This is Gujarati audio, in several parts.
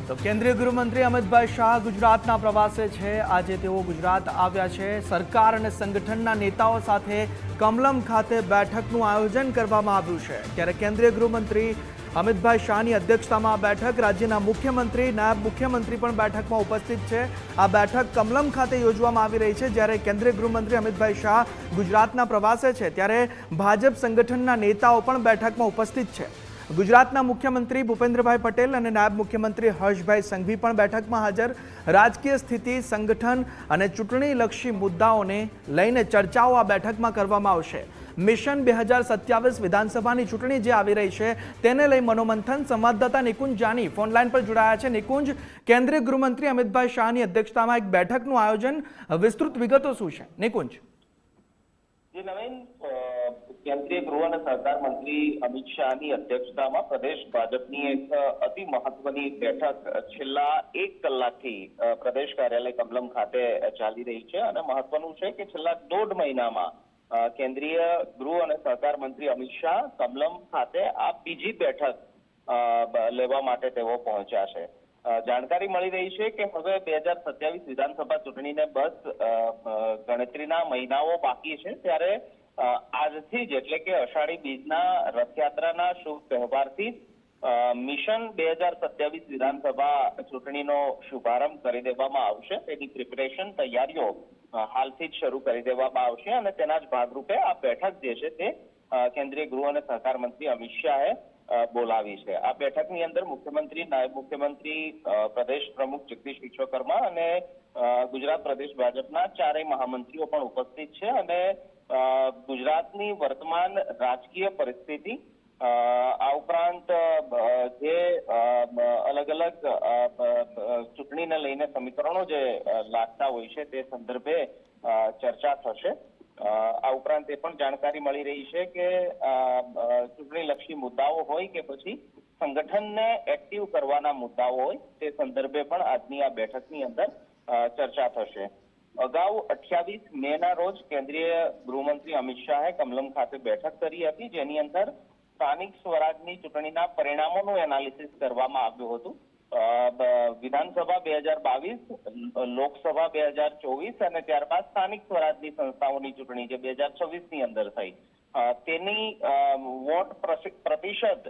તો કેન્દ્રીય ગૃહમંત્રી અમિતભાઈ શાહ ગુજરાતના પ્રવાસે છે। આજે તેઓ ગુજરાત આવ્યા છે। સરકાર અને સંગઠનના નેતાઓ સાથે કમલમ ખાતે બેઠકનું આયોજન કરવામાં આવ્યું છે। ત્યારે કેન્દ્રીય ગૃહમંત્રી અમિતભાઈ શાહની અધ્યક્ષતામાં આ બેઠક, રાજ્યના મુખ્યમંત્રી, નાયબ મુખ્યમંત્રી પણ બેઠકમાં ઉપસ્થિત છે। આ બેઠક કમલમ ખાતે યોજવામાં આવી રહી છે। જ્યારે કેન્દ્રીય ગૃહમંત્રી અમિતભાઈ શાહ ગુજરાતના પ્રવાસે છે ત્યારે ભાજપ સંગઠનના નેતાઓ પણ બેઠકમાં ઉપસ્થિત છે। ગુજરાતના મુખ્યમંત્રી ભૂપેન્દ્રભાઈ પટેલ અને નાયબ મુખ્યમંત્રી હર્ષભાઈ સંઘવી પણ બેઠકમાં હાજર। રાજકીય સ્થિતિ, સંગઠન અને ચૂંટણીલક્ષી મુદ્દાઓને લઈને ચર્ચાઓ આ બેઠકમાં કરવામાં આવશે। મિશન 2027 વિધાનસભાની ચૂંટણી જે આવી રહી છે તેને લઈ મનોમંથન સંવાદદાતા નિકુંજ જાની ફોનલાઈન પર જોડાયા છે। નિકુંજ, કેન્દ્રીય ગૃહમંત્રી અમિતભાઈ શાહની અધ્યક્ષતામાં એક બેઠકનું આયોજન, વિસ્તૃત વિગતો શું છે? નિકુંજ। કેન્દ્રીય ગૃહ અને સહકાર મંત્રી અમિત શાહની અધ્યક્ષતામાં પ્રદેશ ભાજપની એક અતિ મહત્વની બેઠક છેલ્લા 1 કલાકથી પ્રદેશ કાર્યાલય કમલમ ખાતે ચાલી રહી છે। અને મહત્વનું છે કે છેલ્લા 1.5 મહિનામાં કેન્દ્રીય ગૃહ અને સહકાર મંત્રી અમિત શાહ કમલમ ખાતે આ બીજી બેઠક લેવા માટે તેઓ પહોંચ્યા છે। જાણકારી મળી રહી છે કે હવે 2027 વિધાનસભા ચૂંટણીને બસ ગણતરીના મહિનાઓ બાકી છે। ત્યારે આજથી જ એટલે કે અષાઢી બીજના રથયાત્રાના શુભ તહેવારથી મિશન 2027 વિધાનસભા ચૂંટણીનો શુભારંભ કરી દેવામાં આવશે। તેની પ્રિપેરેશન, તૈયારીઓ હાલથી જ શરૂ કરી દેવામાં આવશે અને તેના જ ભાગરૂપે આ બેઠક જે છે તે કેન્દ્રીય ગૃહ અને સહકાર મંત્રી અમિત શાહે બોલાવી છે। આ બેઠકની અંદર મુખ્યમંત્રી, નાયબ મુખ્યમંત્રી, પ્રદેશ પ્રમુખ જગદીશ વિશ્વકર્મા અને ગુજરાત પ્રદેશ ભાજપના 4 મહામંત્રીઓ પણ ઉપસ્થિત છે। અને ગુજરાતની વર્તમાન રાજકીય પરિસ્થિતિ, આ ઉપરાંત જે અલગ અલગ ચૂંટણીને લઈને સમીકરણો જે લાગતા હોય છે તે સંદર્ભે ચર્ચા થશે। આ ઉપરાંત એ પણ જાણકારી મળી રહી છે કે ચૂંટણીલક્ષી મુદ્દાઓ હોય કે પછી સંગઠનને એક્ટિવ કરવાના મુદ્દાઓ હોય તે સંદર્ભે પણ આજની આ બેઠકની અંદર ચર્ચા થશે। અગાઉ 28 મેના રોજ કેન્દ્રીય ગૃહમંત્રી અમિત શાહે કમલમ ખાતે બેઠક કરી હતી, જેની અંદર સ્થાનિક સ્વરાજની ચૂંટણીના પરિણામોનું એનાલિસિસ કરવામાં આવ્યું હતું। વિધાનસભા 2022, લોકસભા 2024 અને ત્યારબાદ સ્થાનિક સ્વરાજની સંસ્થાઓની ચૂંટણી જે 2026 ની અંદર થઈ, તેની વોટ પ્રતિશત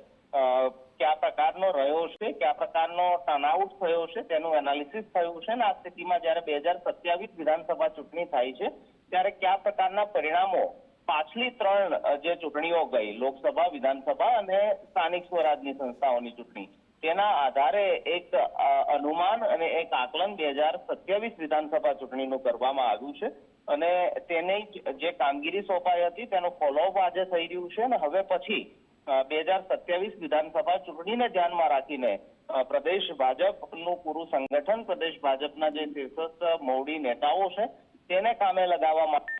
કયા પ્રકારનો રહ્યો છે, કયા પ્રકારનો ટર્નઆઉટ થયો છે તેનું એનાલિસિસ થયું છે। અને આ સ્થિતિમાં જ્યારે 2027 વિધાનસભા ચૂંટણી થાય છે ત્યારે કયા પ્રકારના પરિણામો પાછલી 3 જે ચૂંટણીઓ ગઈ, લોકસભા, વિધાનસભા અને સ્થાનિક સ્વરાજની સંસ્થાઓની ચૂંટણી, તેના આધારે એક અનુમાન અને એક આકલન 2027 વિધાનસભા ચૂંટણીનું કરવામાં આવ્યું છે। અને તેની જે કામગીરી સોંપાઈ હતી તેનો ફોલોઅપ આજે થઈ રહ્યું છે। અને હવે પછી 2027 વિધાનસભા ચૂંટણીને ધ્યાનમાં રાખીને પ્રદેશ ભાજપનું પૂરું સંગઠન, પ્રદેશ ભાજપના જે શીર્ષસ્થ મોવડી નેતાઓ છે તેને કામે લગાવવા માટે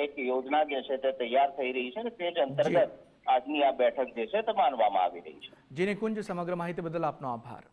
એક યોજના જે છે તે તૈયાર થઈ રહી છે અને તે જ અંતર્ગત આજની આ બેઠક જે છે તે માનવામાં આવી રહી છે। જી નિકુંજ, સમગ્ર માહિતી બદલ આપનો આભાર।